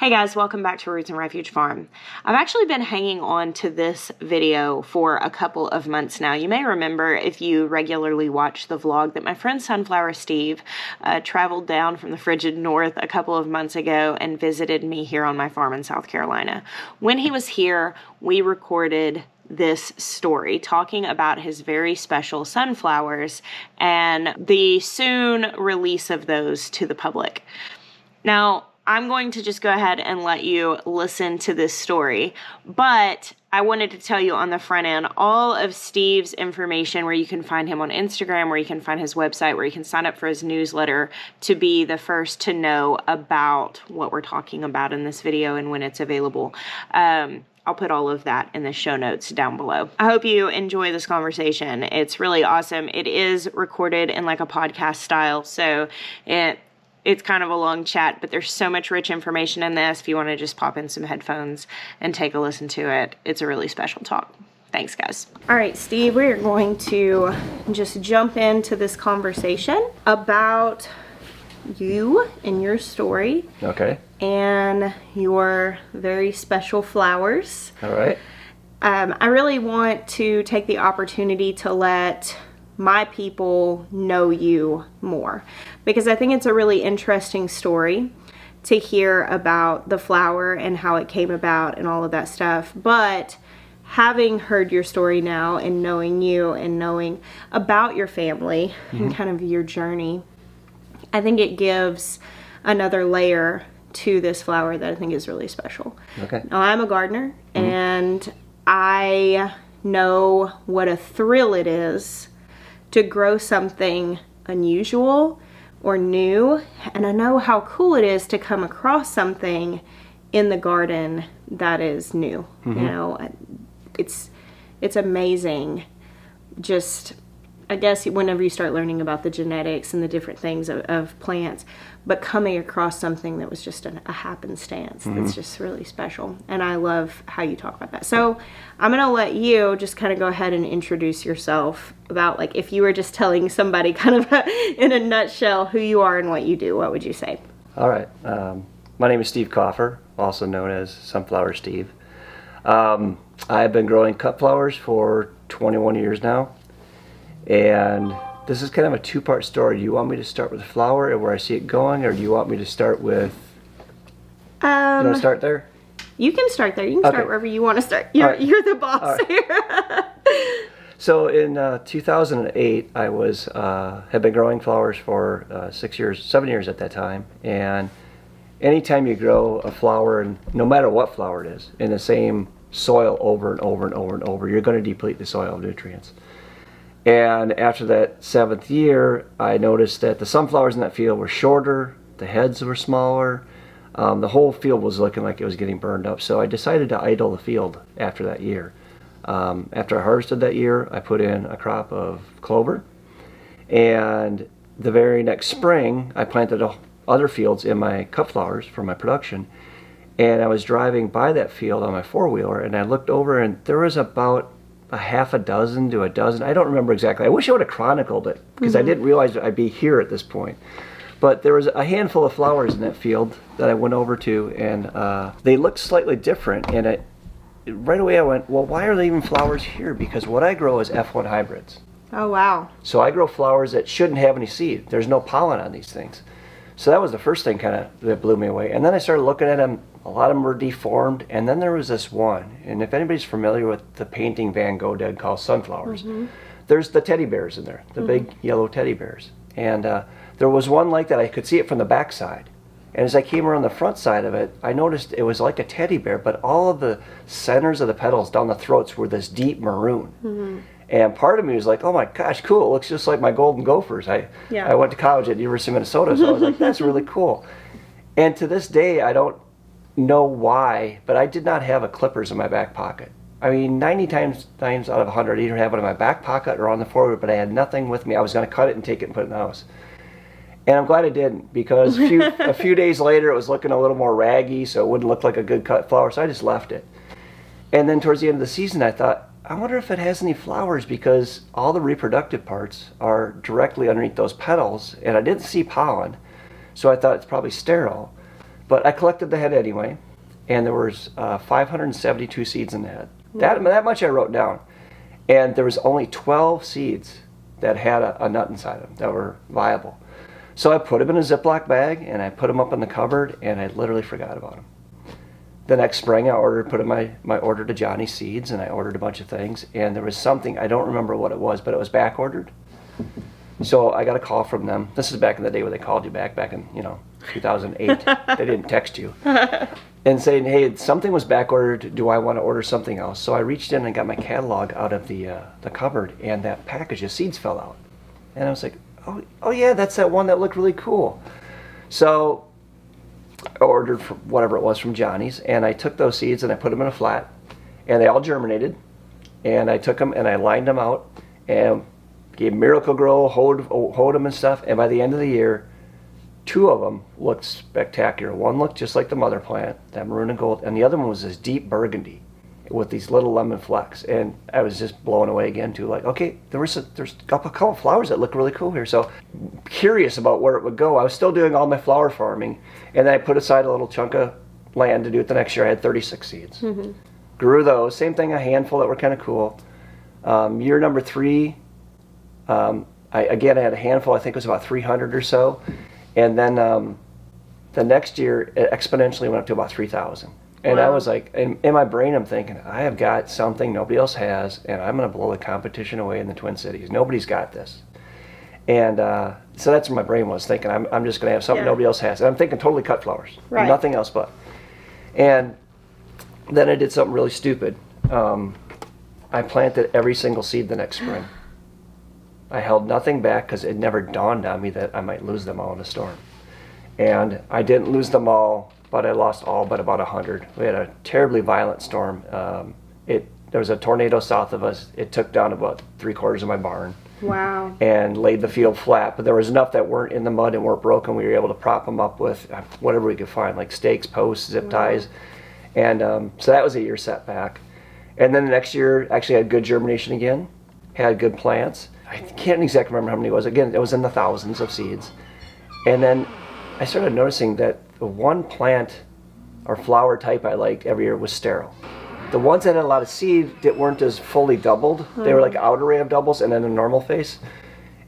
Hey guys, welcome back to Roots Refuge Farm. I've actually been hanging on to this video for a couple of months now. You may remember, if you regularly watch the vlog, that my friend Sunflower Steve traveled down from the frigid north a couple of months ago and visited me here on my farm in South Carolina. When he was here, we recorded this story talking about his very special sunflowers and the soon release of those to the public. Now, I'm going to just go ahead and let you listen to this story, but I wanted to tell you on the front end all of Steve's information, where you can find him on Instagram, where you can find his website, where you can sign up for his newsletter to be the first to know about what we're talking about in this video and when it's available. I'll put all of that in the show notes down below. I hope you enjoy this conversation. It's really awesome. It is recorded in like a podcast style, so it's kind of a long chat, but there's so much rich information in this. If you want to just pop in some headphones and take a listen to it, it's a really special talk. Thanks, guys. All right, Steve, we're going to just jump into this conversation about you and your story. Okay. And your very special flowers. All right. I really want to take the opportunity to let my people know you more, because I think it's a really interesting story to hear about the flower and how it came about and all of that stuff. But having heard your story now and knowing you and knowing about your family and kind of your journey, I think it gives another layer to this flower that I think is really special. Okay. Now, I'm a gardener, and I know what a thrill it is to grow something unusual or new, and I know how cool it is to come across something in the garden that is new. You know, it's amazing. Just, I guess, whenever you start learning about the genetics and the different things of plants, but coming across something that was just a happenstance that's just really special. And I love how you talk about that. So I'm going to let you just kind of go ahead and introduce yourself about, like, if you were just telling somebody kind of in a nutshell who you are and what you do, what would you say? All right. My name is Steve Coffer, also known as Sunflower Steve. I've been growing cut flowers for 21 years now. And this is kind of a two-part story. Do you want me to start with the flower and where I see it going, or do you want me to start with... you want to start there? You can start there. You can start wherever you want to start. You're the boss here. So in 2008, I had been growing flowers for 7 years at that time. And anytime you grow a flower, and no matter what flower it is, in the same soil over and over and over and over, you're going to deplete the soil of nutrients. And after that 7th year, I noticed that the sunflowers in that field were shorter, the heads were smaller, the whole field was looking like it was getting burned up. So I decided to idle the field after that year. After I harvested that year, I put in a crop of clover. And the very next spring, I planted other fields in my cut flowers for my production. And I was driving by that field on my four-wheeler, and I looked over, and there was about a half a dozen to a dozen. I don't remember exactly. I wish I would have chronicled it, because I didn't realize I'd be here at this point. But there was a handful of flowers in that field that I went over to, and they looked slightly different. And right away I went, well, why are there even flowers here? Because what I grow is F1 hybrids. Oh, wow. So I grow flowers that shouldn't have any seed. There's no pollen on these things. So that was the first thing kind of that blew me away. And then I started looking at them. A lot of them were deformed. And then there was this one. And if anybody's familiar with the painting Van Gogh did called Sunflowers, there's the teddy bears in there, the big yellow teddy bears. And there was one like that. I could see it from the back side. And as I came around the front side of it, I noticed it was like a teddy bear, but all of the centers of the petals down the throats were this deep maroon. And part of me was like, oh my gosh, cool. It looks just like my golden gophers. I went to college at the University of Minnesota, so I was like, that's really cool. And to this day, I don't know why, but I did not have a clippers in my back pocket. I mean, 90 times out of 100, I either have it in my back pocket or on the forward, but I had nothing with me. I was going to cut it and take it and put it in the house. And I'm glad I didn't, because a few days later, it was looking a little more raggy, so it wouldn't look like a good cut flower, so I just left it. And then towards the end of the season, I thought, I wonder if it has any flowers, because all the reproductive parts are directly underneath those petals, and I didn't see pollen, so I thought it's probably sterile. But I collected the head anyway, and there was 572 seeds in the head. That much I wrote down. And there was only 12 seeds that had a nut inside them that were viable. So I put them in a Ziploc bag, and I put them up in the cupboard, and I literally forgot about them. The next spring, I put in my order to Johnny Seeds, and I ordered a bunch of things, and there was something, I don't remember what it was, but it was back ordered. So I got a call from them. This is back in the day where they called you back in 2008. They didn't text you. And saying, hey, something was back ordered. Do I want to order something else? So I reached in and got my catalog out of the cupboard, and that package of seeds fell out. And I was like, oh yeah, that's that one that looked really cool. So I ordered whatever it was from Johnny's, and I took those seeds and I put them in a flat, and they all germinated. And I took them and I lined them out and gave Miracle Grow, hoed them and stuff. And by the end of the year, 2 of them looked spectacular. One looked just like the mother plant, that maroon and gold, and the other one was this deep burgundy with these little lemon flecks. And I was just blown away again too. Like, okay, there's a couple of flowers that look really cool here. So curious about where it would go. I was still doing all my flower farming, and then I put aside a little chunk of land to do it the next year. I had 36 seeds. Mm-hmm. Grew those. Same thing, a handful that were kind of cool. Year number 3, I had a handful. I think it was about 300 or so. And then the next year, it exponentially went up to about 3,000. And wow. I was like, in my brain, I'm thinking, I have got something nobody else has, and I'm going to blow the competition away in the Twin Cities. Nobody's got this. And so that's where my brain was thinking, I'm just going to have something nobody else has. And I'm thinking totally cut flowers, right. Nothing else but. And then I did something really stupid. I planted every single seed the next spring. I held nothing back because it never dawned on me that I might lose them all in a storm. And I didn't lose them all, but I lost all but about 100. We had a terribly violent storm. There was a tornado south of us. It took down about 3/4 of my barn. Wow. And laid the field flat. But there was enough that weren't in the mud and weren't broken. We were able to prop them up with whatever we could find, like stakes, posts, zip ties. And so that was a year setback. And then the next year, actually had good germination again, had good plants. I can't exactly remember how many it was. Again, it was in the thousands of seeds. And then I started noticing that the one plant or flower type I liked every year was sterile. The ones that had a lot of seed that weren't as fully doubled, they were like outer array of doubles and then a normal face.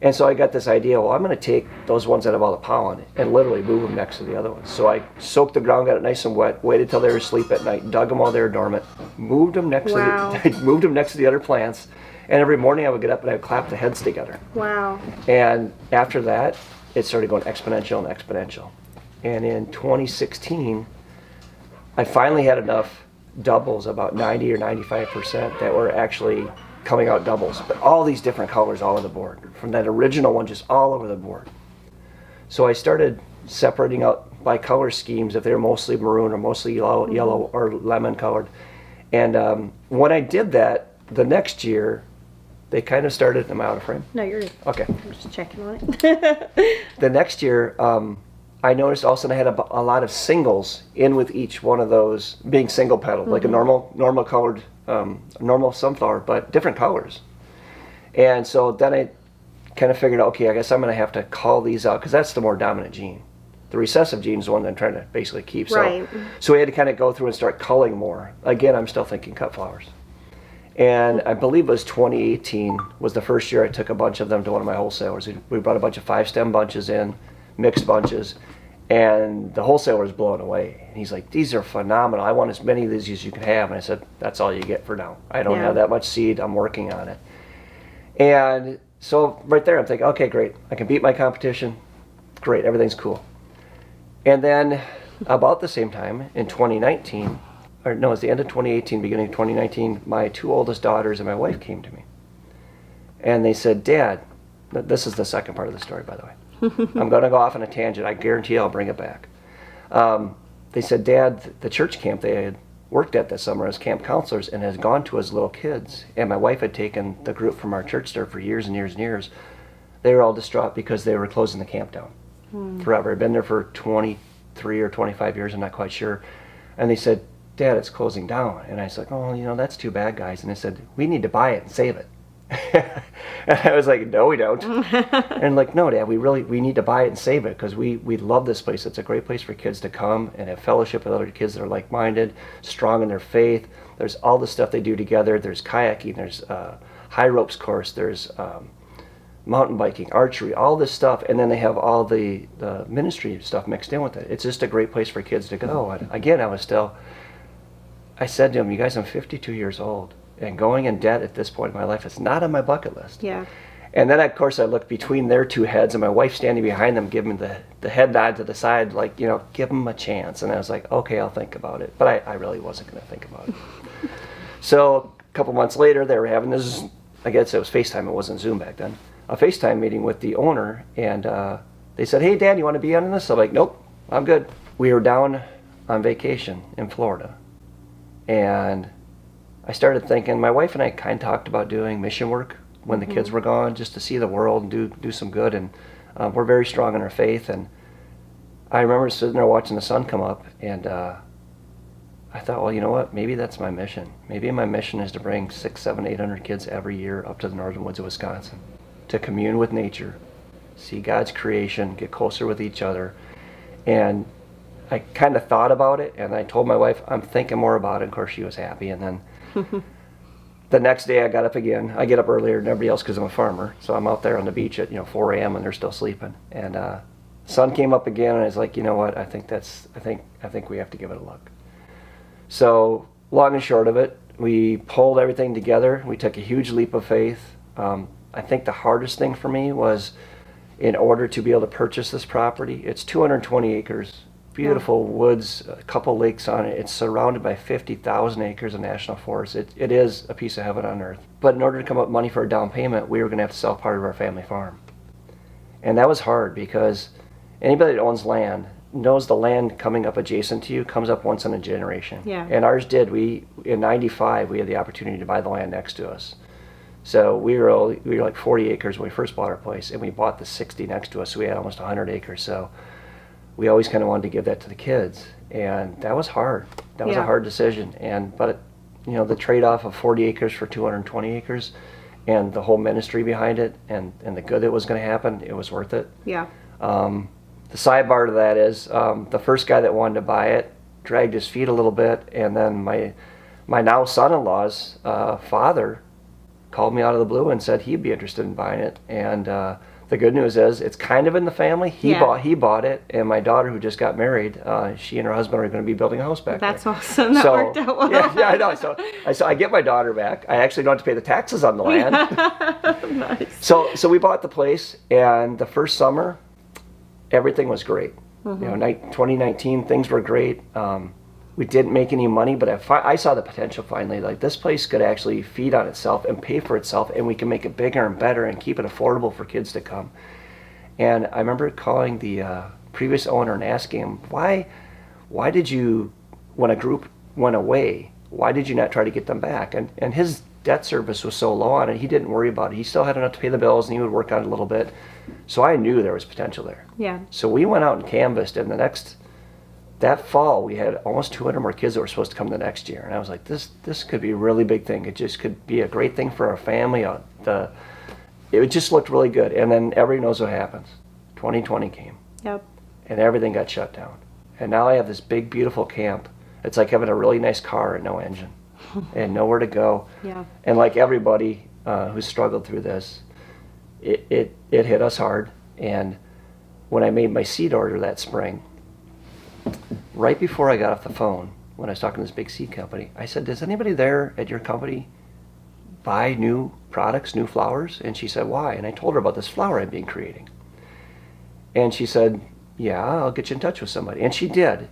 And so I got this idea, well, I'm going to take those ones that have all the pollen and literally move them next to the other ones. So I soaked the ground, got it nice and wet, waited till they were asleep at night, dug them while they were dormant, moved them next to the other plants, and every morning I would get up and I would clap the heads together. Wow. And after that, it started going exponential and exponential. And in 2016, I finally had enough doubles, about 90 or 95%, that were actually coming out doubles, but all these different colors all over the board, from that original one just all over the board. So I started separating out by color schemes if they were mostly maroon or mostly yellow or lemon colored. And when I did that, the next year, they kind of started, am I out of frame? No, you're okay. I'm just checking on it. The next year, I noticed all of a sudden I had a lot of singles in with each one of those being single petaled, like a normal colored, normal sunflower, but different colors. And so then I kind of figured, okay, I guess I'm going to have to call these out because that's the more dominant gene. The recessive gene is the one that I'm trying to basically keep. Right. So we had to kind of go through and start culling more. Again, I'm still thinking cut flowers. And I believe it was 2018 was the first year I took a bunch of them to one of my wholesalers. We brought a bunch of 5-stem bunches in, mixed bunches, and the wholesaler was blown away. And he's like, these are phenomenal. I want as many of these as you can have. And I said, that's all you get for now. I don't have that much seed. I'm working on it. And so right there, I'm thinking, okay, great. I can beat my competition. Great, everything's cool. And then about the same time in 2019, or no, it was the end of 2018, beginning of 2019, my 2 oldest daughters and my wife came to me. And they said, Dad, this is the second part of the story, by the way. I'm going to go off on a tangent. I guarantee I'll bring it back. They said, Dad, the church camp they had worked at this summer as camp counselors and has gone to as little kids. And my wife had taken the group from our church there for years and years and years. They were all distraught because they were closing the camp down forever. I'd been there for 23 or 25 years, I'm not quite sure. And they said, Dad, it's closing down. And I was like, oh, that's too bad, guys. And they said, we need to buy it and save it. And I was like, no, we don't. And like, no, Dad, we need to buy it and save it because we love this place. It's a great place for kids to come and have fellowship with other kids that are like-minded, strong in their faith. There's all the stuff they do together. There's kayaking, there's high ropes course, there's mountain biking, archery, all this stuff. And then they have all the ministry stuff mixed in with it. It's just a great place for kids to go. And again, I said to him, you guys, I'm 52 years old. And going in debt at this point in my life is not on my bucket list. Yeah. And then, of course, I looked between their two heads, and my wife standing behind them, giving the head nod to the side, like, give them a chance. And I was like, okay, I'll think about it. But I really wasn't going to think about it. So a couple months later, they were having this, I guess it was FaceTime, it wasn't Zoom back then, a FaceTime meeting with the owner. And they said, hey, Dad, you want to be on this? I'm like, nope, I'm good. We were down on vacation in Florida. And I started thinking, my wife and I kind of talked about doing mission work when the kids were gone, just to see the world and do some good. And we're very strong in our faith. And I remember sitting there watching the sun come up, and I thought, well, you know what? Maybe that's my mission. Maybe my mission is to bring 600, 700, 800 kids every year up to the northern woods of Wisconsin to commune with nature, see God's creation, get closer with each other. And I kind of thought about it, and I told my wife, I'm thinking more about it. Of course, she was happy. And then the next day I got up again. I get up earlier than everybody else because I'm a farmer. So I'm out there on the beach at 4 a.m. and they're still sleeping. And sun came up again, and I was like, you know what? I think we have to give it a look. So long and short of it, we pulled everything together. We took a huge leap of faith. I think the hardest thing for me was, in order to be able to purchase this property, it's 220 acres. Beautiful woods, a couple lakes on it. It's surrounded by 50,000 acres of national forest. It is a piece of heaven on earth. But in order to come up with money for a down payment, we were going to have to sell part of our family farm. And that was hard because anybody that owns land knows the land coming up adjacent to you comes up once in a generation. Yeah. And ours did. In 95, we had the opportunity to buy the land next to us. So we were like 40 acres when we first bought our place, and we bought the 60 next to us, so we had almost 100 acres. So we always kind of wanted to give that to the kids, and that was hard. That was a hard decision. But the trade-off of 40 acres for 220 acres, and the whole ministry behind it, and the good that was going to happen, it was worth it. Yeah. The sidebar to that is the first guy that wanted to buy it dragged his feet a little bit, and then my now son-in-law's father called me out of the blue and said he'd be interested in buying it. And the good news is it's kind of in the family. He bought it, and my daughter, who just got married, she and her husband are going to be building a house back there. That's awesome. That worked out well. Yeah, I know. So I get my daughter back. I actually don't have to pay the taxes on the land. Nice. So we bought the place, and the first summer, everything was great. 2019, things were great. We didn't make any money, but I saw the potential finally. Like, this place could actually feed on itself and pay for itself, and we can make it bigger and better and keep it affordable for kids to come. And I remember calling the previous owner and asking him, why did you, when a group went away, why did you not try to get them back? And his debt service was so low on it, he didn't worry about it. He still had enough to pay the bills, and he would work on it a little bit. So I knew there was potential there. Yeah. So we went out and canvassed, and that fall, we had almost 200 more kids that were supposed to come the next year. And I was like, this could be a really big thing. It just could be a great thing for our family. It just looked really good. And then everybody knows what happens. 2020 came. Yep. And everything got shut down. And now I have this big, beautiful camp. It's like having a really nice car and no engine and nowhere to go. Yeah. And like everybody who's struggled through this, it hit us hard. And when I made my seed order that spring, right before I got off the phone, when I was talking to this big seed company, I said, does anybody there at your company buy new products, new flowers? And she said, why? And I told her about this flower I'd been creating. And she said, yeah, I'll get you in touch with somebody. And she did.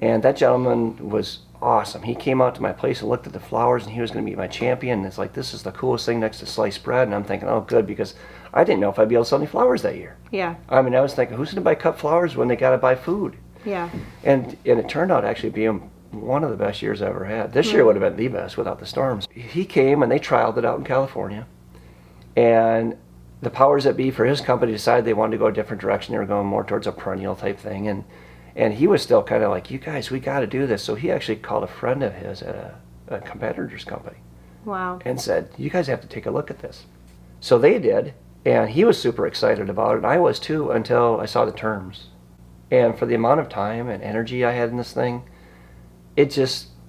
And that gentleman was awesome. He came out to my place and looked at the flowers, and he was going to meet my champion. And it's like, this is the coolest thing next to sliced bread. And I'm thinking, oh, good, because I didn't know if I'd be able to sell any flowers that year. Yeah. I mean, I was thinking, who's going to buy cut flowers when they got to buy food? Yeah. And it turned out actually being one of the best years I ever had. This year would have been the best without the storms. He came and they trialed it out in California. And the powers that be for his company decided they wanted to go a different direction. They were going more towards a perennial type thing. And he was still kind of like, you guys, we got to do this. So he actually called a friend of his at a competitor's company Wow. and said, you guys have to take a look at this. So they did, and he was super excited about it, and I was too, until I saw the terms. And for the amount of time and energy I had in this thing, it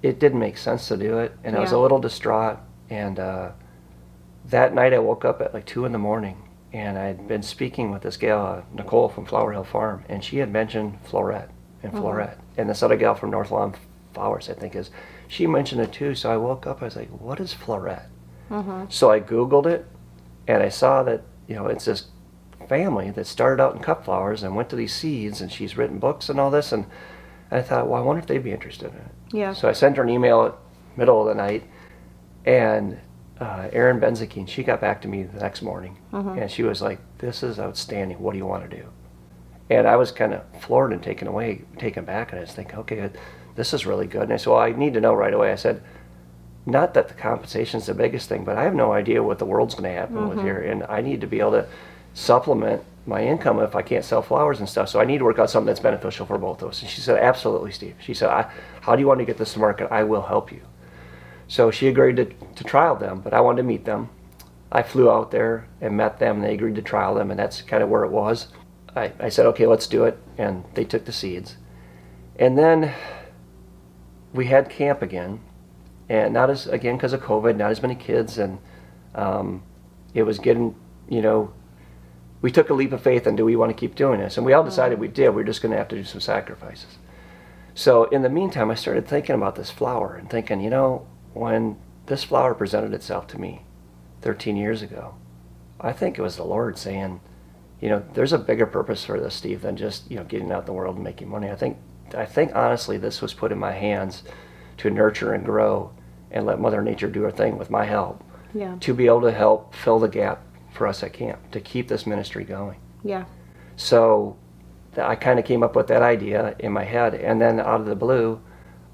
didn't make sense to do it, and I was a little distraught. And that night I woke up at like 2 in the morning, and I'd been speaking with this gal, Nicole from Flower Hill Farm, and she had mentioned Floret and Floret. And this other gal from North Lawn Flowers, I think she mentioned it too. So I woke up, I was like, what is Floret? So I Googled it, and I saw that, it's this family that started out in cut flowers and went to these seeds, and she's written books and all this, and I thought, well, I wonder if they'd be interested in it. Yeah. So I sent her an email at middle of the night, and Erin Benzikin, she got back to me the next morning, and she was like, this is outstanding, what do you want to do? And I was kind of floored and taken back, and I was thinking, okay, this is really good. And I said, well, I need to know right away. I said, not that the compensation's the biggest thing, but I have no idea what the world's going to happen with here, and I need to be able to supplement my income if I can't sell flowers and stuff. So I need to work out something that's beneficial for both of us. And she said, absolutely, Steve. She said, how do you want to get this to market? I will help you. So she agreed to trial them, but I wanted to meet them. I flew out there and met them, and they agreed to trial them, and that's kind of where it was. I said, okay, let's do it, and they took the seeds. And then we had camp again, and again, because of COVID, not as many kids, and it was getting, we took a leap of faith, and do we want to keep doing this? And we all decided we did. We're just going to have to do some sacrifices. So in the meantime, I started thinking about this flower and thinking, when this flower presented itself to me 13 years ago, I think it was the Lord saying, there's a bigger purpose for this, Steve, than just, getting out in the world and making money. I think honestly this was put in my hands to nurture and grow and let Mother Nature do her thing with my help. Yeah. To be able to help fill the gap for us at camp, to keep this ministry going. Yeah. So I kind of came up with that idea in my head, and then out of the blue,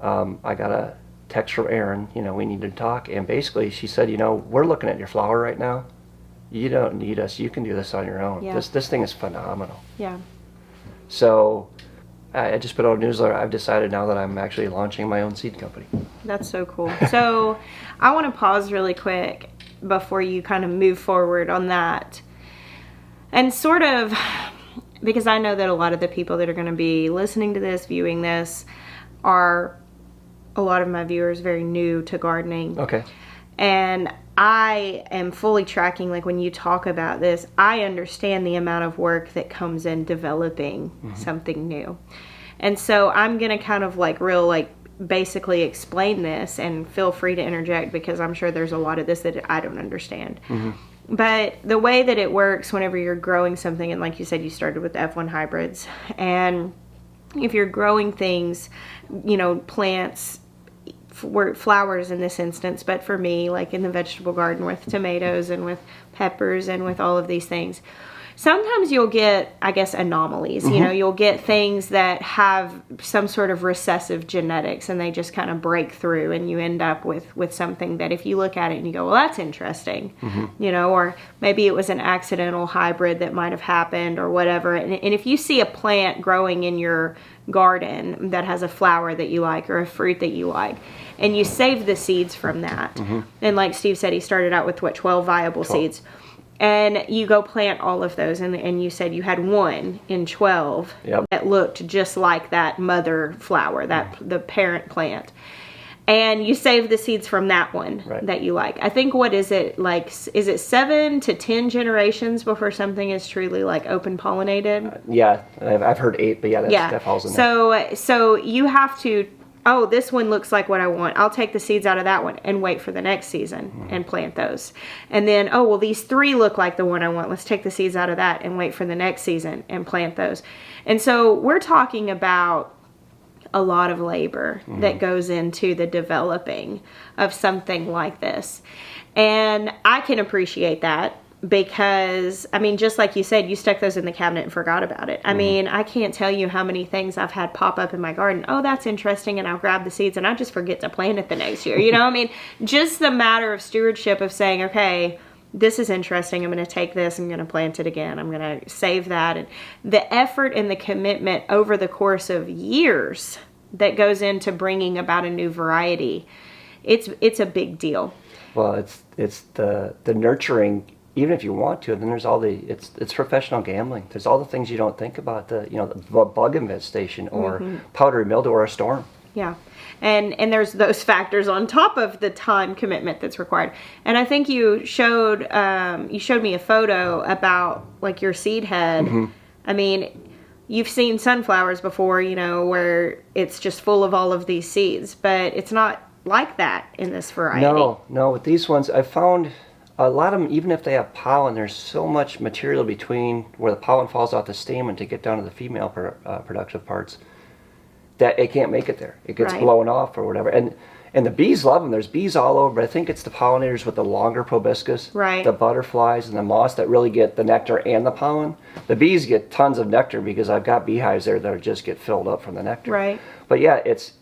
I got a text from Erin, we needed to talk, and basically she said, we're looking at your flower right now. You don't need us. You can do this on your own. Yeah. This thing is phenomenal. Yeah. So I just put out a newsletter. I've decided now that I'm actually launching my own seed company. That's so cool. So I want to pause really quick before you kind of move forward on that. And sort of, because I know that a lot of the people that are going to be listening to this, viewing this, are a lot of my viewers very new to gardening. Okay. And I am fully tracking, like when you talk about this, I understand the amount of work that comes in developing something new. And so I'm going to kind of basically explain this, and feel free to interject because I'm sure there's a lot of this that I don't understand. But the way that it works whenever you're growing something, and like you said, you started with F1 hybrids, and if you're growing things, plants, flowers in this instance, but for me, like in the vegetable garden with tomatoes and with peppers and with all of these things, sometimes you'll get, I guess, anomalies. You'll get things that have some sort of recessive genetics, and they just kind of break through, and you end up with something that if you look at it and you go, well, that's interesting, or maybe it was an accidental hybrid that might have happened or whatever. And if you see a plant growing in your garden that has a flower that you like or a fruit that you like, and you save the seeds from that, and like Steve said, he started out with 12 viable seeds. And you go plant all of those, and you said you had one in 12 that looked just like that mother flower, the parent plant. And you save the seeds from that one that you like. I think, what is it, like, is it 7 to 10 generations before something is truly like open pollinated? Yeah, I've heard 8, but that falls in there. So you have to, this one looks like what I want. I'll take the seeds out of that one and wait for the next season and plant those. And then, these 3 look like the one I want. Let's take the seeds out of that and wait for the next season and plant those. And so we're talking about a lot of labor that goes into the developing of something like this. And I can appreciate that. Because, just like you said, you stuck those in the cabinet and forgot about it. I can't tell you how many things I've had pop up in my garden. Oh, that's interesting. And I'll grab the seeds and I just forget to plant it the next year. Just the matter of stewardship of saying, okay, this is interesting. I'm going to take this. I'm going to plant it again. I'm going to save that. And the effort and the commitment over the course of years that goes into bringing about a new variety, it's a big deal. Well, it's the nurturing. Even if you want to, then there's all it's professional gambling. There's all the things you don't think about, the bug infestation or powdery mildew or a storm. Yeah. And there's those factors on top of the time commitment that's required. And I think you showed me a photo about like your seed head. I mean, you've seen sunflowers before, where it's just full of all of these seeds, but it's not like that in this variety. No, with these ones, I found a lot of them, even if they have pollen, there's so much material between where the pollen falls off the stamen to get down to the female productive parts that it can't make it there. It gets blown off or whatever. And the bees love them. There's bees all over, but I think it's the pollinators with the longer proboscis, the butterflies and the moths that really get the nectar and the pollen. The bees get tons of nectar because I've got beehives there that just get filled up from the nectar. Right. But yeah, it's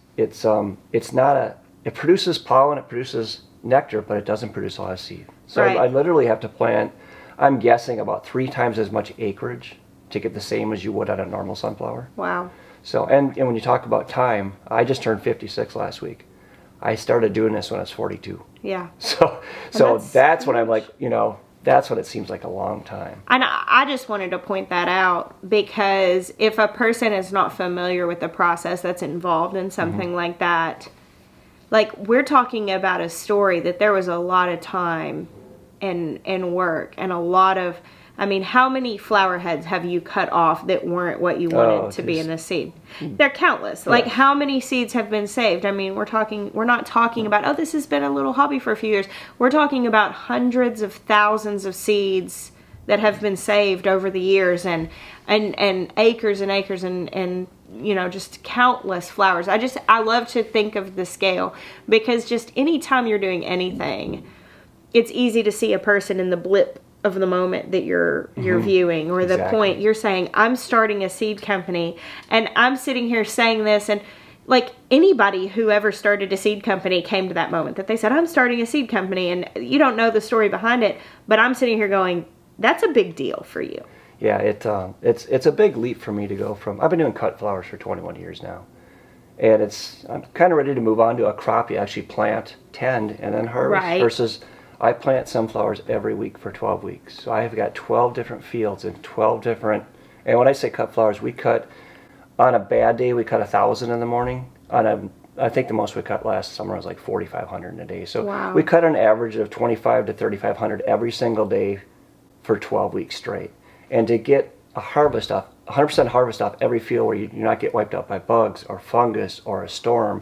not it produces pollen, it produces nectar, but it doesn't produce a lot of seed. So I literally have to plant, I'm guessing, about 3 times as much acreage to get the same as you would on a normal sunflower. Wow. So, and when you talk about time, I just turned 56 last week. I started doing this when I was 42. Yeah. So that's when I'm like, that's what it seems like a long time. And I just wanted to point that out because if a person is not familiar with the process that's involved in something like that, like we're talking about a story that there was a lot of time and work and a lot of, how many flower heads have you cut off that weren't what you wanted to be in the seed? They're countless. Like how many seeds have been saved? We're not talking about, this has been a little hobby for a few years. We're talking about hundreds of thousands of seeds that have been saved over the years and acres and acres and just countless flowers. I love to think of the scale because just anytime you're doing anything, it's easy to see a person in the blip of the moment that you're viewing or the point you're saying, I'm starting a seed company and I'm sitting here saying this, and like anybody who ever started a seed company came to that moment that they said, I'm starting a seed company, and you don't know the story behind it, but I'm sitting here going, that's a big deal for you. Yeah, it's a big leap for me to go from, I've been doing cut flowers for 21 years now. And I'm kind of ready to move on to a crop you actually plant, tend, and then harvest versus I plant sunflowers every week for 12 weeks. So I have got 12 different fields and 12 different, and when I say cut flowers, we cut, on a bad day, we cut 1,000 in the morning. I think the most we cut last summer was like 4,500 in a day. So we cut an average of 2,500 to 3,500 every single day for 12 weeks straight. And to get a harvest off, 100% harvest off every field where you do not get wiped out by bugs or fungus or a storm,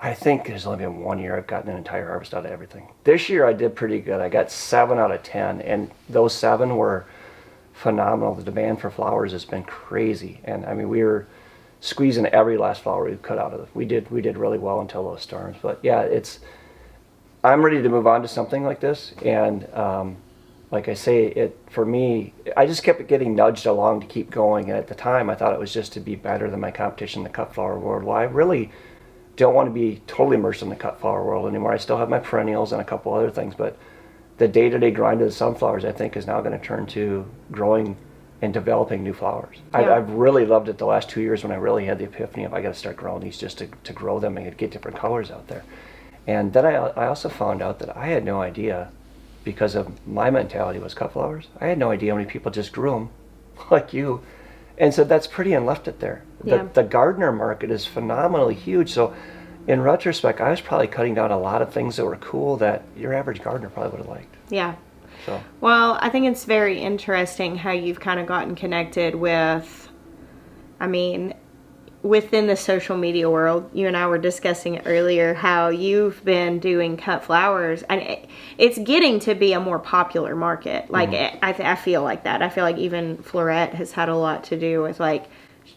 I think there's only been 1 year I've gotten an entire harvest out of everything. This year I did pretty good. I got 7 out of 10, and those 7 were phenomenal. The demand for flowers has been crazy, and we were squeezing every last flower we cut out of it. We did really well until those storms. But yeah, I'm ready to move on to something like this, and like I say, for me, I just kept getting nudged along to keep going, and at the time I thought it was just to be better than my competition in the cut flower world. Well, I really don't want to be totally immersed in the cut flower world anymore. I still have my perennials and a couple other things, but the day-to-day grind of the sunflowers, I think, is now going to turn to growing and developing new flowers. Yeah. I've really loved it the last 2 years when I really had the epiphany of I got to start growing these just to grow them and get different colors out there. And then I also found out that I had no idea, because of my mentality was cut flowers, I had no idea how many people just grew them like you and said that's pretty and left it there. Yeah. The gardener market is phenomenally huge. So in retrospect, I was probably cutting down a lot of things that were cool that your average gardener probably would have liked. Yeah. So. Well, I think it's very interesting how you've kind of gotten connected with, within the social media world. You and I were discussing it earlier, how you've been doing cut flowers, and it's getting to be a more popular market. Like, I feel like that. I feel like even Florette has had a lot to do with, like,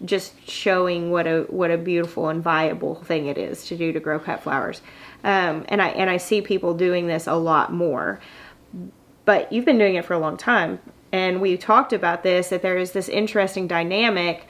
just showing what a beautiful and viable thing it is to do to grow cut flowers. And I see people doing this a lot more. But you've been doing it for a long time, and we talked about this, that there is this interesting dynamic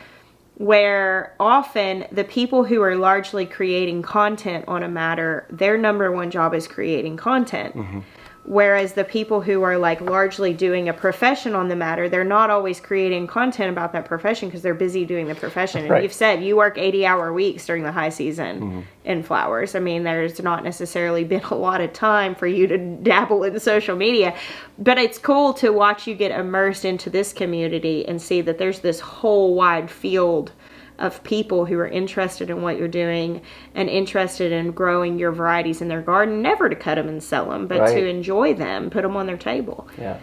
where often the people who are largely creating content on a matter, their number one job is creating content. Whereas the people who are like largely doing a profession on the matter, they're not always creating content about that profession because they're busy doing the profession. And Right. you've said you work 80-hour weeks during the high season in flowers. I mean, there's not necessarily been a lot of time for you to dabble in social media, but it's cool to watch you get immersed into this community and see that there's this whole wide field of people who are interested in what you're doing and interested in growing your varieties in their garden, never to cut them and sell them, but Right. to enjoy them, put them on their table. Yeah.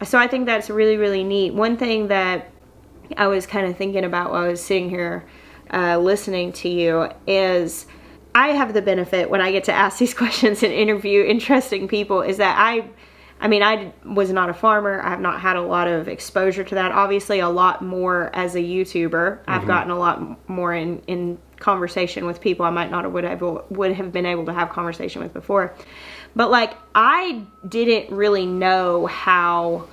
So I think that's really, really neat. One thing that I was kind of thinking about while I was sitting here listening to you is I have the benefit when I get to ask these questions and interview interesting people is that I was not a farmer. I have not had a lot of exposure to that. Obviously, a lot more as a YouTuber. I've gotten a lot more in conversation with people I might not would have been able to have conversation with before. But like, I didn't really know how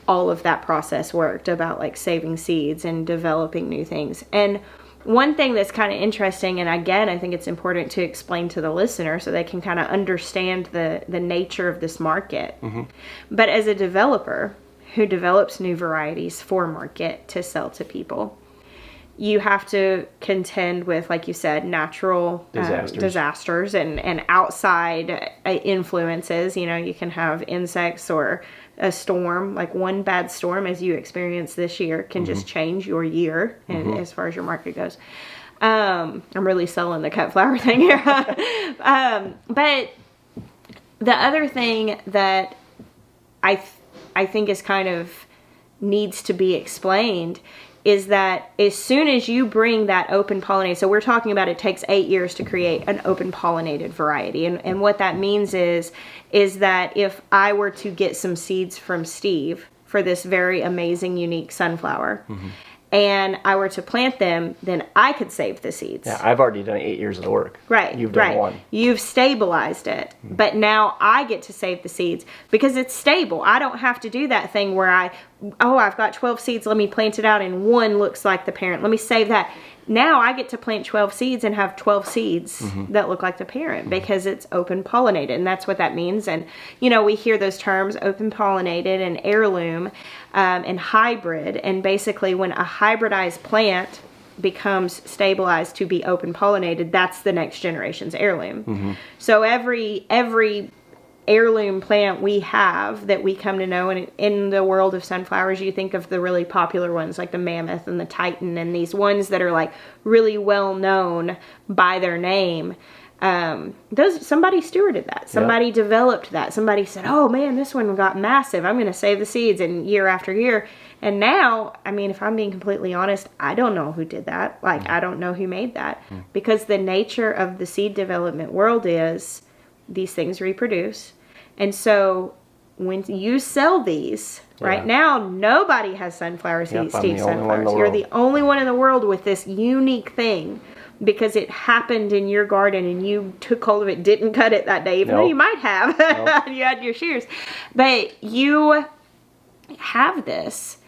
all of that process worked about like saving seeds and developing new things. And one thing that's kind of interesting, and again, I think it's important to explain to the listener so they can kind of understand the nature of this market. But as a developer who develops new varieties for market to sell to people, you have to contend with, like you said, natural disasters and outside influences. You know, you can have insects or a storm, like one bad storm as you experienced this year can just change your year and as far as your market goes. I'm really selling the cut flower thing here. But the other thing that I think is kind of needs to be explained is that as soon as you bring that open pollinated, so we're talking about it takes 8 years to create an open pollinated variety. And what that means is that if I were to get some seeds from Steve for this very amazing, unique sunflower, and I were to plant them, then I could save the seeds. Yeah, I've already done 8 years of the work. Right. You've done one. You've stabilized it. But now I get to save the seeds because it's stable. I don't have to do that thing where I've got 12 seeds, let me plant it out and one looks like the parent. Let me save that. Now I get to plant 12 seeds and have 12 seeds that look like the parent because it's open pollinated, and that's what that means. And you know, we hear those terms open pollinated and heirloom and hybrid, and basically when a hybridized plant becomes stabilized to be open pollinated, that's the next generation's heirloom. So every heirloom plant we have that we come to know, and in the world of sunflowers you think of the really popular ones like the Mammoth and the Titan and these ones that are like really well known by their name. Somebody stewarded that, somebody developed that, somebody said, oh man, this one got massive, I'm going to save the seeds, and year after year. And now, I mean, if I'm being completely honest, I don't know who did that. Like, I don't know who made that, because the nature of the seed development world is these things reproduce. And so when you sell these, right now, nobody has sunflower seeds, Steve sunflowers. You're the only one in the world with this unique thing because it happened in your garden and you took hold of it, didn't cut it that day, even though you might have. You had your shears. But you have this.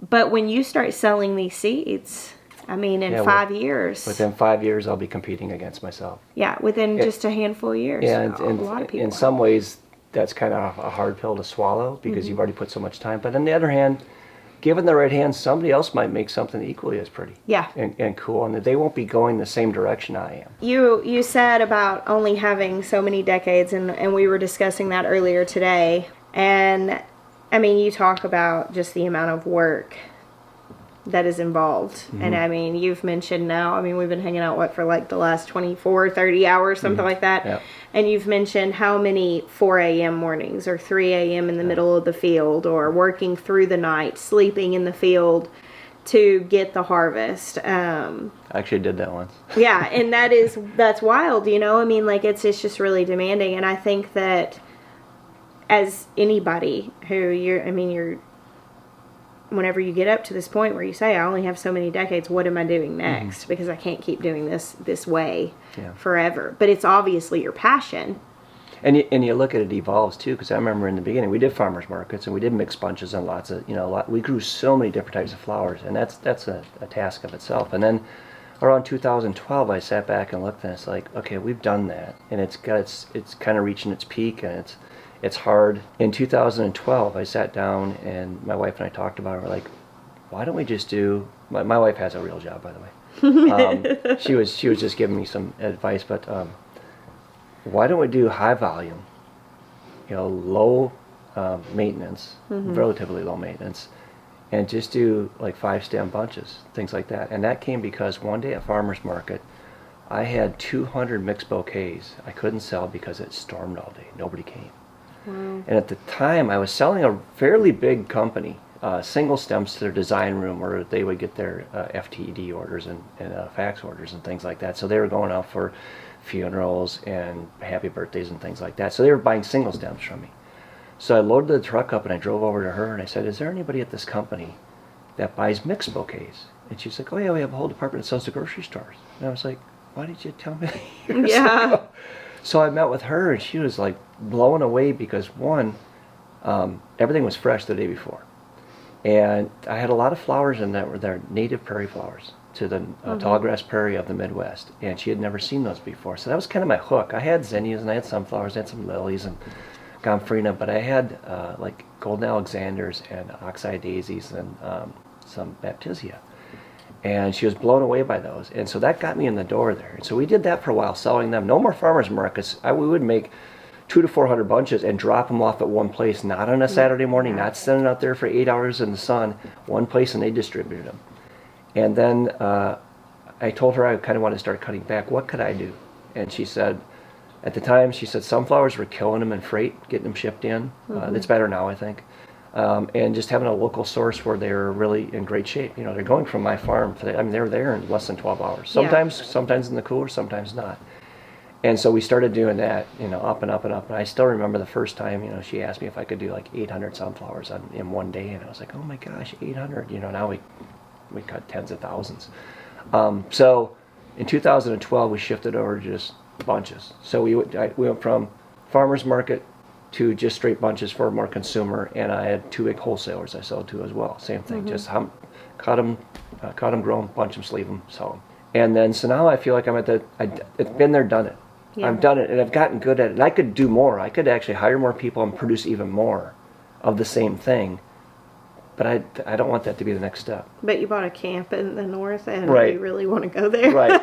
But when you start selling these seeds, I mean, in 5 years. Within 5 years, I'll be competing against myself. Yeah, within just a handful of years. Yeah, and a lot of people. In some ways, that's kind of a hard pill to swallow because you've already put so much time. But on the other hand, given the right hand, somebody else might make something equally as pretty. Yeah. And cool, and they won't be going the same direction I am. You said about only having so many decades, and we were discussing that earlier today. And, I mean, you talk about just the amount of work that is involved. And I mean, you've mentioned now, I mean, we've been hanging out, for like the last 24, 30 hours, something like that. Yep. And you've mentioned how many 4 a.m. mornings or 3 a.m. in the middle of the field, or working through the night, sleeping in the field to get the harvest. I actually did that once. Yeah, and that's wild, you know? I mean, like, it's just really demanding. And I think that as anybody who whenever you get up to this point where you say, I only have so many decades, what am I doing next? Because I can't keep doing this way forever. But it's obviously your passion. And you look at it evolves too, because I remember in the beginning we did farmers markets and we did mixed bunches and lots of, we grew so many different types of flowers, and that's a task of itself. And then around 2012 I sat back and looked, and it's like, okay, we've done that, and it's kind of reaching its peak, and It's hard. In 2012, I sat down and my wife and I talked about it. We're like, why don't we just do, my wife has a real job, by the way. She was just giving me some advice, but why don't we do high volume, low maintenance, relatively low maintenance, and just do like 5-stem bunches, things like that. And that came because one day at farmer's market, I had 200 mixed bouquets I couldn't sell because it stormed all day. Nobody came. Wow. And at the time, I was selling a fairly big company, single stems to their design room where they would get their FTD orders and fax orders and things like that. So they were going out for funerals and happy birthdays and things like that. So they were buying single stems from me. So I loaded the truck up and I drove over to her and I said, is there anybody at this company that buys mixed bouquets? And she's like, oh yeah, we have a whole department that sells to grocery stores. And I was like, why did you tell me years ago? So I met with her and she was like blown away because one, everything was fresh the day before. And I had a lot of flowers in that were their native prairie flowers to the tallgrass prairie of the Midwest. And she had never seen those before. So that was kind of my hook. I had zinnias and I had sunflowers, I had some lilies and gomphrena, but I had like golden alexanders and oxeye daisies and some baptisia. And she was blown away by those. And so that got me in the door there. And so we did that for a while, selling them. No more farmers markets. We would make 200 to 400 bunches and drop them off at one place, not on a Saturday morning, not sitting out there for 8 hours in the sun, one place, and they distributed them. And then I told her I kind of wanted to start cutting back. What could I do? And she said, at the time, she said sunflowers were killing them in freight, getting them shipped in. It's better now, I think. And just having a local source where they're really in great shape. They're going from my farm. They're there in less than 12 hours. Sometimes in the cooler, sometimes not. And so we started doing that, up and up and up. And I still remember the first time, she asked me if I could do like 800 sunflowers in one day. And I was like, oh my gosh, 800. Now we cut tens of thousands. So in 2012, we shifted over to just bunches. So we went from farmer's market to just straight bunches for more consumer, and I had 2 big wholesalers I sold to as well. Same thing, just cut them, grow them, bunch them, sleeve them, sell them. And then, so now I feel like I'm at it's been there, done it. Yeah. I've done it, and I've gotten good at it. And I could do more. I could actually hire more people and produce even more of the same thing. But I don't want that to be the next step. But you bought a camp in the north, and right. You really want to go there. Right.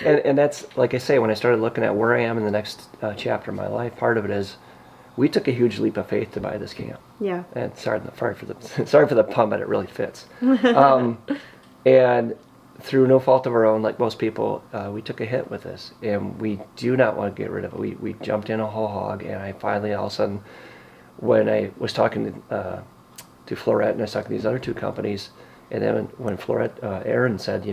And that's, like I say, when I started looking at where I am in the next chapter of my life, part of it is we took a huge leap of faith to buy this camp. Yeah. And sorry for the pun, but it really fits. And through no fault of our own, like most people, we took a hit with this, and we do not want to get rid of it. We jumped in a whole hog, and I finally, all of a sudden, when I was talking to Florette, and I was talking to these other 2 companies, and then when Florette, Aaron said,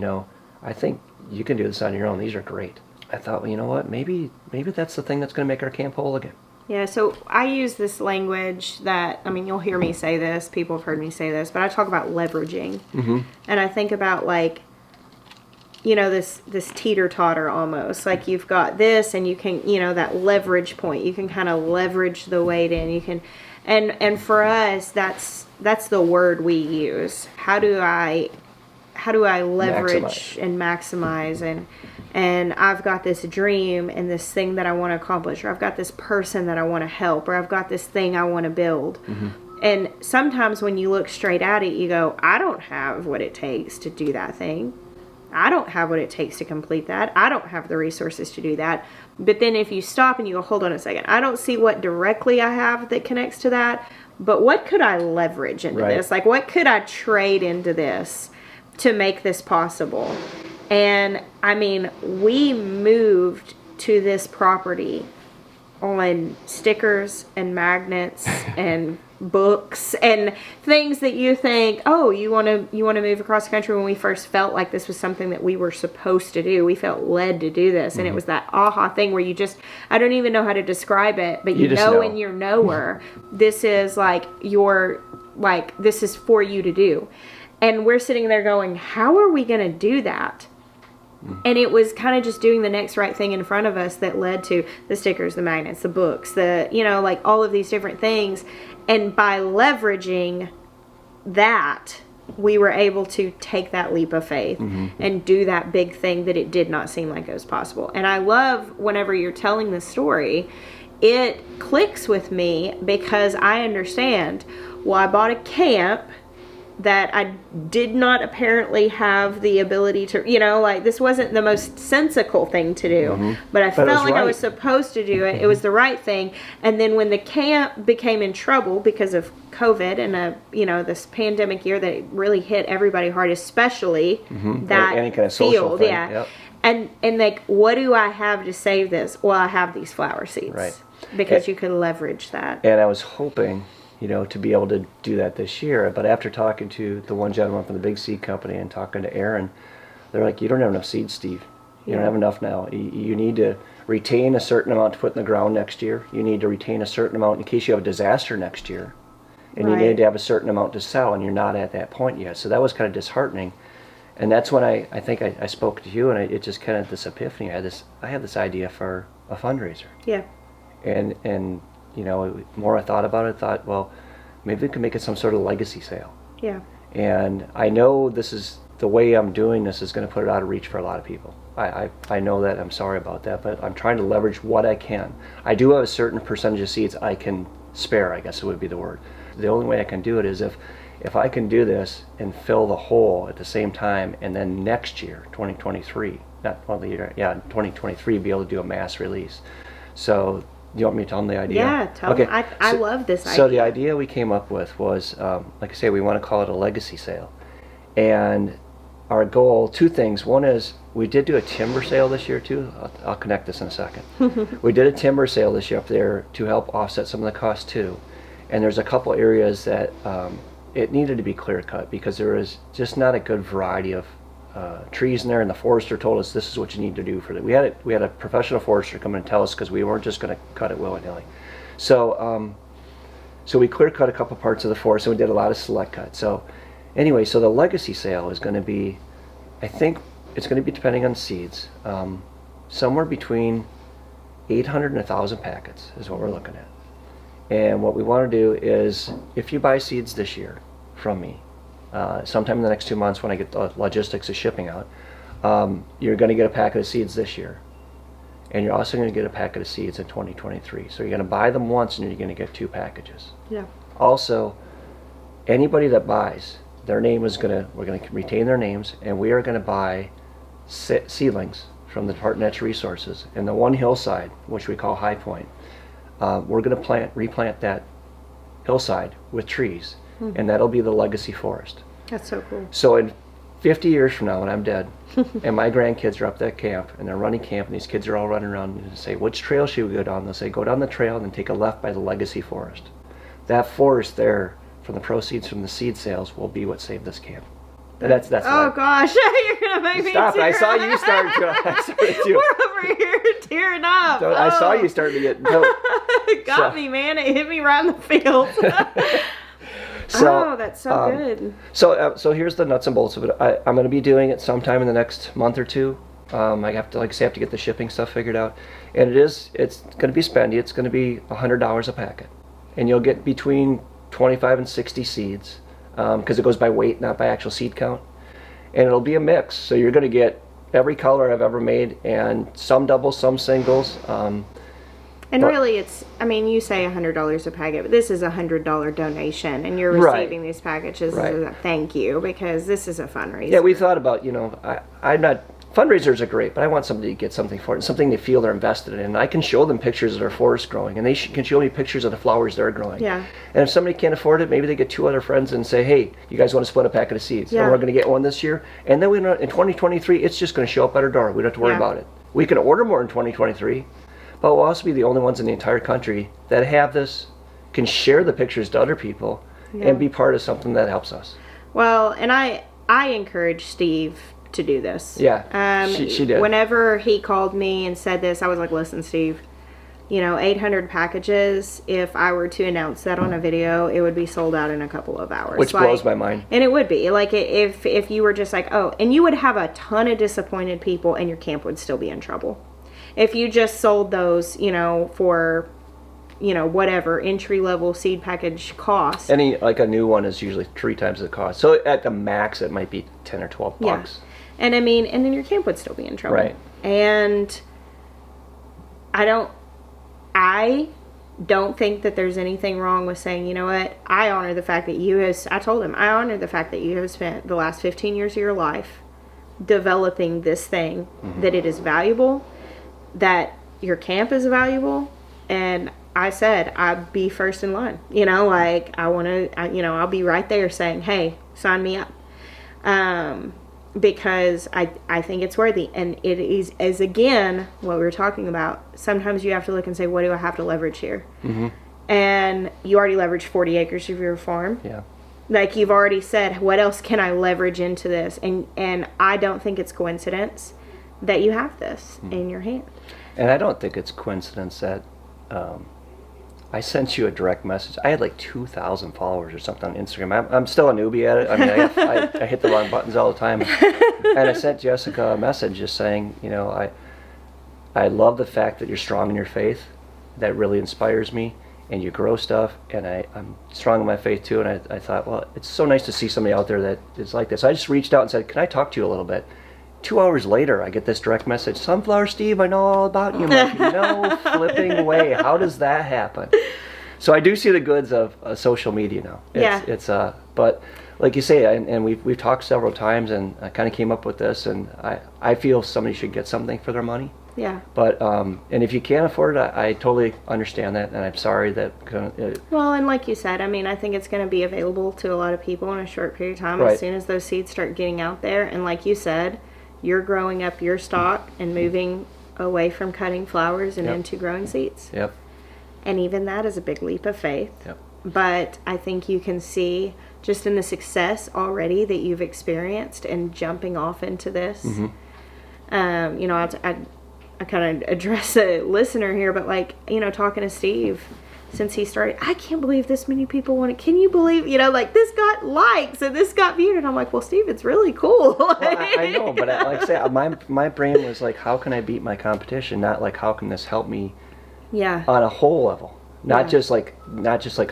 I think you can do this on your own. These are great. I thought, well, you know what? Maybe that's the thing that's going to make our camp whole again. Yeah, so I use this language that, you'll hear me say this, people have heard me say this, but I talk about leveraging. And I think about this teeter-totter almost. Like you've got this and you can, that leverage point. You can kind of leverage the weight in. You can, and for us, that's the word we use. How do I leverage and maximize and I've got this dream and this thing that I want to accomplish, or I've got this person that I want to help, or I've got this thing I want to build. And sometimes when you look straight at it, you go, I don't have what it takes to do that thing. I don't have what it takes to complete that. I don't have the resources to do that. But then if you stop and you go, hold on a second, I don't see what directly I have that connects to that, but what could I leverage into this? Like, what could I trade into this to make this possible? And we moved to this property on stickers and magnets and books and things that you think, oh, you want to move across the country. When we first felt like this was something that we were supposed to do, we felt led to do this. And it was that aha thing where you just, I don't even know how to describe it, but you know in your knower, this is this is for you to do. And we're sitting there going, how are we going to do that? And it was kind of just doing the next right thing in front of us that led to the stickers, the magnets, the books, all of these different things. And by leveraging that, we were able to take that leap of faith and do that big thing that it did not seem like it was possible. And I love whenever you're telling the story, it clicks with me because I understand, well, I bought a camp that I did not apparently have the ability to, like, this wasn't the most sensical thing to do, but I felt like I was supposed to do it. It was the right thing. And then when the camp became in trouble because of COVID and this pandemic year that really hit everybody hard, especially that any kind of social field, thing. yeah. Yep. And like, what do I have to save this? Well, I have these flower seeds, Right. Because you could leverage that. And I was hoping, to be able to do that this year. But after talking to the one gentleman from the big seed company and talking to Aaron, they're like, you don't have enough seeds, Steve. You don't have enough now. You need to retain a certain amount to put in the ground next year. You need to retain a certain amount in case you have a disaster next year. And you need to have a certain amount to sell, and you're not at that point yet. So that was kind of disheartening. And that's when I think I spoke to you, and it just kind of this epiphany. I had this idea for a fundraiser. Yeah. And the more I thought about it, I thought, well, maybe we can make it some sort of legacy sale. Yeah. And I know this is the way I'm doing this is going to put it out of reach for a lot of people. I know that. I'm sorry about that, but I'm trying to leverage what I can. I do have a certain percentage of seeds I can spare, I guess it would be the word. The only way I can do it is if I can do this and fill the hole at the same time, and then next year, 2023, 2023, be able to do a mass release. So, you want me to tell them the idea? Yeah, tell them. I love this idea. So the idea we came up with was, like I say, we want to call it a legacy sale. And our goal, two things. One is we did do a timber sale this year too. I'll connect this in a second. We did a timber sale this year up there to help offset some of the costs too. And there's a couple areas that it needed to be clear cut because there was just not a good variety of trees in there, and the forester told us this is what you need to do for it. We had a professional forester come in and tell us because we weren't just going to cut it willy-nilly. So we clear cut a couple parts of the forest, and we did a lot of select cut. So anyway, so the legacy sale is going to be, I think it's going to be, depending on seeds, somewhere between 800 and 1,000 packets is what we're looking at. And what we want to do is, if you buy seeds this year from me, sometime in the next 2 months when I get the logistics of shipping out, you're going to get a packet of seeds this year. And you're also going to get a packet of seeds in 2023. So you're going to buy them once and you're going to get 2 packages. Yeah. Also, anybody that buys, their name is we're going to retain their names, and we are going to buy seedlings from the Department of Natural Resources. And the one hillside, which we call High Point, we're going to replant that hillside with trees. And that'll be the legacy forest. That's so cool. So in 50 years from now when I'm dead, and my grandkids are up at camp, and they're running camp, and these kids are all running around and say, which trail should we go down? They'll say, go down the trail and then take a left by the legacy forest. That forest there, from the proceeds from the seed sales, will be what saved this camp. And that's oh gosh, you're gonna make me stop. tear I saw up. you starting to. We're over here tearing up. So, I saw you starting to get. It got me, man. It hit me right in the feels. So, that's so good. So here's the nuts and bolts of it. I'm going to be doing it sometime in the next month or two. I have to, like I say, get the shipping stuff figured out, and it's going to be spendy. It's going to be $100 a packet, and you'll get between 25 and 60 seeds because it goes by weight, not by actual seed count, and it'll be a mix. So you're going to get every color I've ever made, and some doubles, some singles. And really, you say $100 a packet, but this is a $100 donation, and you're receiving these packages as a thank you because this is a fundraiser. Yeah, we thought about, I'm not, fundraisers are great, but I want somebody to get something for it, something they feel they're invested in. And I can show them pictures of their forest growing, and they can show me pictures of the flowers they're growing. Yeah. And if somebody can't afford it, maybe they get 2 other friends and say, hey, you guys want to split a packet of seeds? Yeah. And we're going to get one this year. And then in 2023, it's just going to show up at our door. We don't have to worry about it. We can order more in 2023. But we'll also be the only ones in the entire country that have this, can share the pictures to other people, and be part of something that helps us. Well, and I encourage Steve to do this. Yeah, she did. Whenever he called me and said this, I was like, listen, Steve, 800 packages, if I were to announce that on a video, it would be sold out in a couple of hours. Which blows my mind. And it would be. Like, if you were just like, and you would have a ton of disappointed people, and your camp would still be in trouble. If you just sold those, for, whatever entry-level seed package cost. A new one is usually 3 times the cost. So at the max, it might be 10 or 12 bucks. And and then your camp would still be in trouble. Right. And I I don't think that there's anything wrong with saying, you know what, I honor the fact that I told him, I honor the fact that you have spent the last 15 years of your life developing this thing, that it is valuable, that your camp is valuable, and I said I'd be first in line. You know, like I want to, you know, I'll be right there saying, hey, sign me up. Because I think it's worthy, and it is again what we were talking about. Sometimes you have to look and say, what do I have to leverage here? And you already leveraged 40 acres of your farm. Yeah. Like you've already said, what else can I leverage into this? And I don't think it's coincidence that you have this in your hand. And I don't think it's coincidence that I sent you a direct message. I had like 2,000 followers or something on Instagram. I'm still a newbie at it. I mean, I hit the wrong buttons all the time. And I sent Jessica a message just saying, you know, I love the fact that you're strong in your faith. That really inspires me. And you grow stuff. And I'm strong in my faith too. And I thought, well, it's so nice to see somebody out there that is like this. So I just reached out and said, can I talk to you a little bit? 2 hours later, I get this direct message. Sunflower Steve, I know all about you. I'm like, no flipping way. How does that happen? So I do see the goods of social media now. It's but like you say, and we've talked several times, and I kind of came up with this, and I feel somebody should get something for their money. Yeah. But and if you can't afford it, I totally understand that, and I'm sorry that. Well, and like you said, I mean, I think it's going to be available to a lot of people in a short period of time. Right. As soon as those seeds start getting out there, and like you said, you're growing up your stock and moving away from cutting flowers and into growing seeds. Yep. And even that is a big leap of faith. Yep. But I think you can see just in the success already that you've experienced and jumping off into this. You know, I kind of address a listener here, but like, you know, talking to Steve since he started, I can't believe this many people want it. Can you believe, you know, like this got likes and this got viewed, and I'm like, well, Steve, it's really cool. Well, I know, but like I say, my brain was like, how can I beat my competition? Not like, how can this help me? Yeah. On a whole level, not just like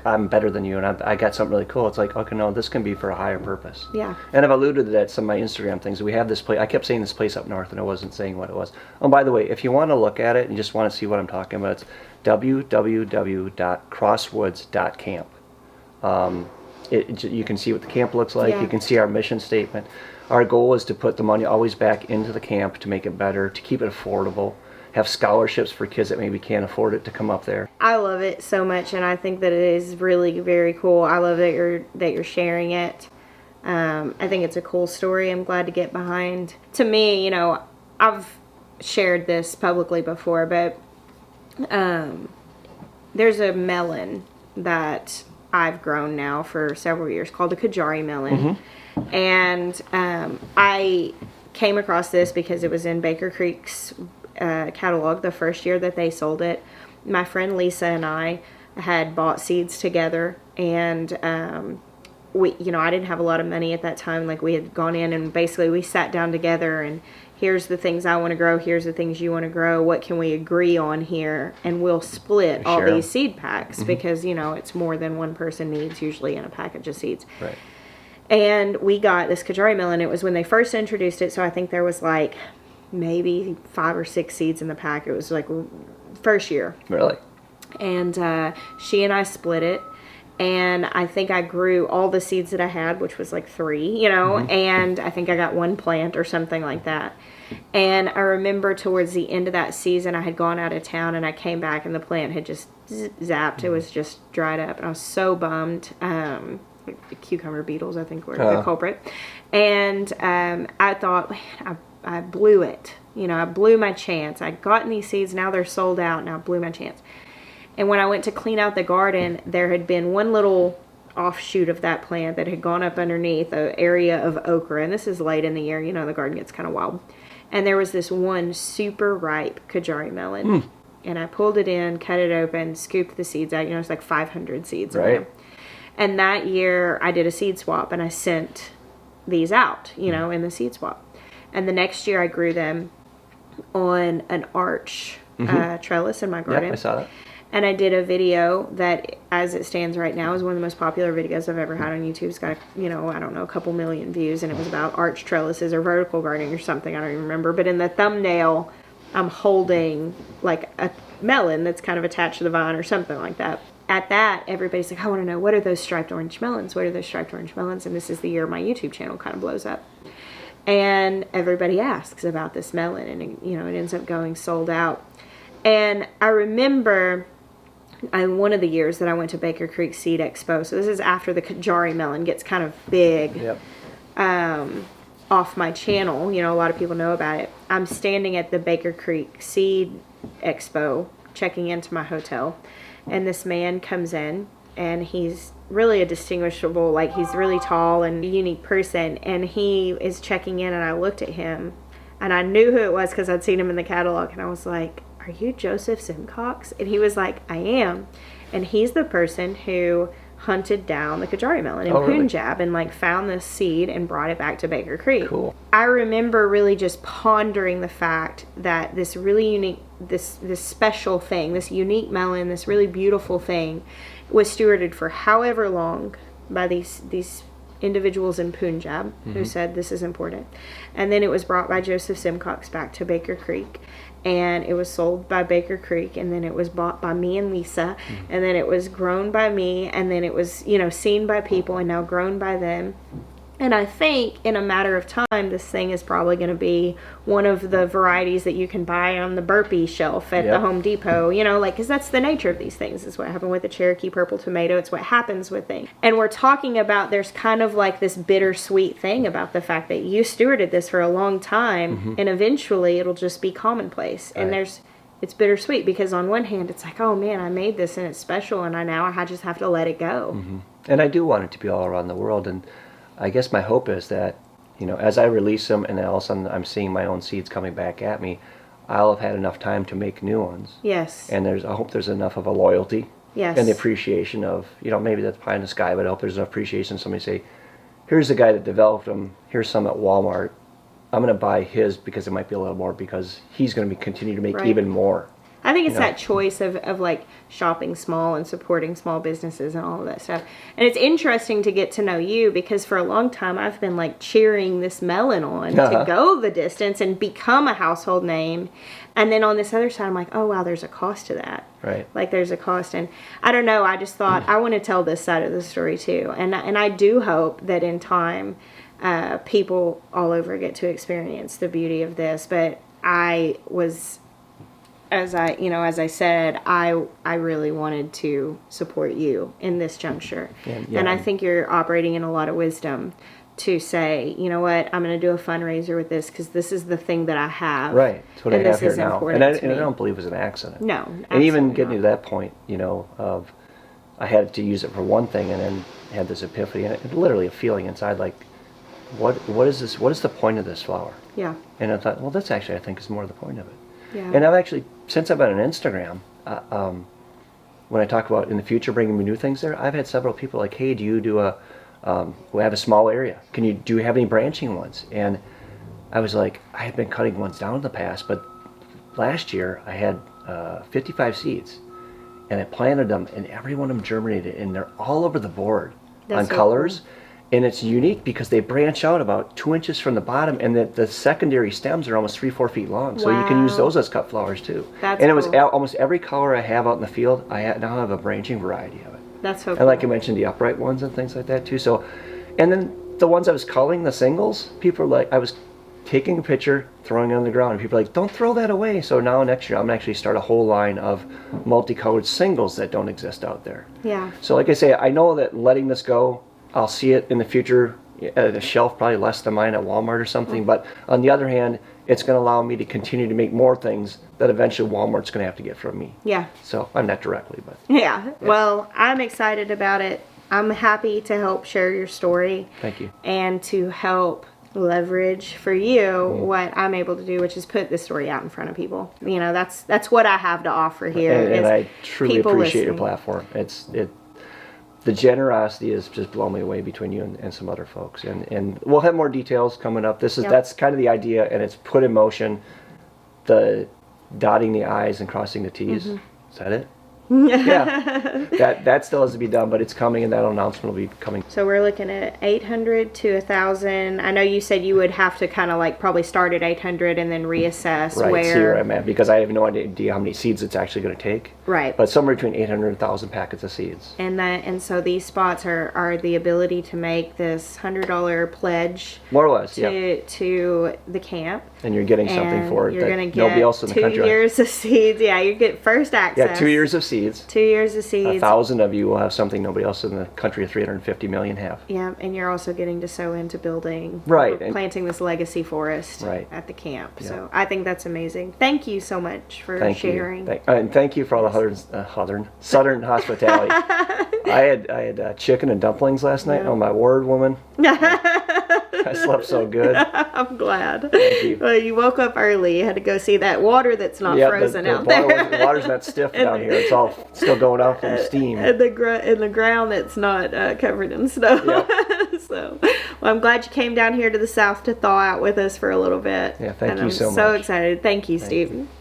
I'm better than you and I got something really cool. It's like, okay, no, this can be for a higher purpose. Yeah. And I've alluded to that in some of my Instagram things. We have this place. I kept saying this place up north, and I wasn't saying what it was. Oh, by the way, if you want to look at it and just want to see what I'm talking about, it's www.crosswoods.camp. You can see what the camp looks like. Yeah. You can see our mission statement. Our goal is to put the money always back into the camp to make it better, to keep it affordable, have scholarships for kids that maybe can't afford it to come up there. I love it so much, and I think that it is really very cool. I love that you're sharing it. I think it's a cool story. I'm glad to get behind. To me, you know, I've shared this publicly before, but there's a melon that I've grown now for several years called the Kajari melon. And I came across this because it was in Baker Creek's catalog the first year that they sold it. My friend Lisa and I had bought seeds together, and we, you know, I didn't have a lot of money at that time. Like, we had gone in and basically we sat down together, and here's the things I want to grow, here's the things you want to grow, what can we agree on here, and we'll split all these seed packs because, you know, it's more than one person needs usually in a package of seeds. Right. And we got this Kajari melon. It was when they first introduced it, so I think there was like maybe 5 or 6 seeds in the pack. It was like first year. Really? And she and I split it, and I think I grew all the seeds that I had, which was like 3, you know, and I think I got 1 plant or something like that. And I remember towards the end of that season, I had gone out of town, and I came back, and the plant had just zapped. It was just dried up, and I was so bummed. The cucumber beetles, I think, were the culprit. And I thought, man, I blew it. You know, I blew my chance. I'd gotten these seeds, now they're sold out, and I blew my chance. And when I went to clean out the garden, there had been one little offshoot of that plant that had gone up underneath an area of okra. And this is late in the year, you know, the garden gets kind of wild. And there was this one super ripe Kajari melon. And I pulled it in, cut it open, scooped the seeds out. You know, it's like 500 seeds in there. And that year, I did a seed swap, and I sent these out, you know, in the seed swap. And the next year, I grew them on an arch trellis in my garden. Yeah, I saw that. And I did a video that, as it stands right now, is one of the most popular videos I've ever had on YouTube. It's got, you know, I don't know, a couple million views, and it was about arch trellises or vertical gardening or something. I don't even remember. But in the thumbnail, I'm holding like a melon that's kind of attached to the vine or something like that. At that, everybody's like, I want to know, what are those striped orange melons? What are those striped orange melons? And this is the year my YouTube channel kind of blows up. And everybody asks about this melon, and it ends up going sold out. And I remember one of the years that I went to Baker Creek Seed Expo, so this is after the Kajari melon gets kind of big. Yep. Off my channel, a lot of people know about it. I'm standing at the Baker Creek Seed Expo, checking into my hotel, and this man comes in, and he's really a distinguishable, like he's really tall and a unique person, and he is checking in, and I looked at him, and I knew who it was because I'd seen him in the catalog, and I was like, are you Joseph Simcox? And he was like, I am. And he's the person who hunted down the Kajari melon in Punjab and like found this seed and brought it back to Baker Creek. Cool. I remember really just pondering the fact that this really unique, this special thing, this unique melon, this really beautiful thing was stewarded for however long by these individuals in Punjab who said this is important. And then it was brought by Joseph Simcox back to Baker Creek. And it was sold by Baker Creek, and then it was bought by me and Lisa, and then it was grown by me, and then it was, seen by people, and now grown by them. And I think in a matter of time, this thing is probably going to be one of the varieties that you can buy on the burpee shelf at the Home Depot, because that's the nature of these things. It's what happened with the Cherokee purple tomato. It's what happens with things. And we're talking about, there's kind of like this bittersweet thing about the fact that you stewarded this for a long time, and eventually it'll just be commonplace. And it's bittersweet because on one hand, it's like, oh man, I made this and it's special, and I just have to let it go. And I do want it to be all around the world, and I guess my hope is that, as I release them and then all of a sudden I'm seeing my own seeds coming back at me, I'll have had enough time to make new ones. Yes. And I hope there's enough of a loyalty. Yes. And the appreciation of, maybe that's pie in the sky, but I hope there's enough appreciation. Somebody say, here's the guy that developed them, here's some at Walmart. I'm going to buy his because it might be a little more, because he's going to continue to make even more. I think it's that choice of like shopping small and supporting small businesses and all of that stuff. And it's interesting to get to know you, because for a long time I've been like cheering this melon on to go the distance and become a household name. And then on this other side, I'm like, oh wow, there's a cost to that. Right. Like there's a cost. And I don't know, I just thought I want to tell this side of the story too. And I do hope that in time people all over get to experience the beauty of this. But I was, as I said, I really wanted to support you in this juncture. And I think you're operating in a lot of wisdom to say, you know what, I'm going to do a fundraiser with this because this is the thing that I have. Right. That's what I have here now. And I me. don't believe it was an accident. No. And even getting to that point, of I had to use it for one thing and then had this epiphany, and it literally a feeling inside like, what is this? What is the point of this flower? Yeah. And I thought, well, that's actually, I think, is more the point of it. Yeah. And I've actually, since I've been on Instagram, when I talk about in the future bringing me new things there, I've had several people like, hey, do you do we have a small area. Do you have any branching ones? And I was like, I have been cutting ones down in the past, but last year I had 55 seeds, and I planted them, and every one of them germinated, and they're all over the board on colors. Cool. And it's unique because they branch out about 2 inches from the bottom, and the secondary stems are almost 3-4 feet long. So you can use those as cut flowers too. That's and it cool. was now every color I have out in the field, I now have a branching variety of it. That's so cool. And like I mentioned, the upright ones and things like that too. So, and then the ones I was culling, the singles, people are like, I was taking a picture, throwing it on the ground, and people are like, don't throw that away. So now next year I'm going to actually start a whole line of multicolored singles that don't exist out there. Yeah. So like I say, I know that letting this go, I'll see it in the future at a shelf probably less than mine at Walmart or something. But on the other hand, it's going to allow me to continue to make more things that eventually Walmart's going to have to get from me. Yeah. So I'm not directly, but yeah. Well, I'm excited about it. I'm happy to help share your story. Thank you. And to help leverage for you what I'm able to do, which is put this story out in front of people. That's what I have to offer here. And I truly appreciate your platform. The generosity is just blowing me away between you and some other folks. And we'll have more details coming up. That's kind of the idea, and it's put in motion, the dotting the I's and crossing the T's. Is that it? Yeah, that still has to be done, but it's coming, and that announcement will be coming. So we're looking at 800 to 1,000. I know you said you would have to kind of like probably start at 800 and then reassess Right, see where I'm at, because I have no idea how many seeds it's actually going to take. Right. But somewhere between 800 and 1,000 packets of seeds. And so these spots are the ability to make this $100 pledge. More or less, to the camp. And you're getting something for it you're that gonna get nobody else in the country. 2 years of seeds. Yeah, you get first access. Yeah, 2 years of seeds. 2 years of seeds. 1,000 of you will have something nobody else in the country of 350 million have. Yeah, and you're also getting to sow into building, right, planting this legacy forest at the camp. Yeah. So I think that's amazing. Thank you so much for sharing. And thank you for all the southern hospitality. I had chicken and dumplings last night. Oh my word, woman! I slept so good. I'm glad. Thank you. Well, you woke up early. You had to go see that water that's not frozen out there. The water's not stiff down here. It's all still going out from steam. And the ground that's not covered in snow. Yep. So, well, I'm glad you came down here to the south to thaw out with us for a little bit. Yeah, thank you so much. I'm so excited. Thank you, Steve.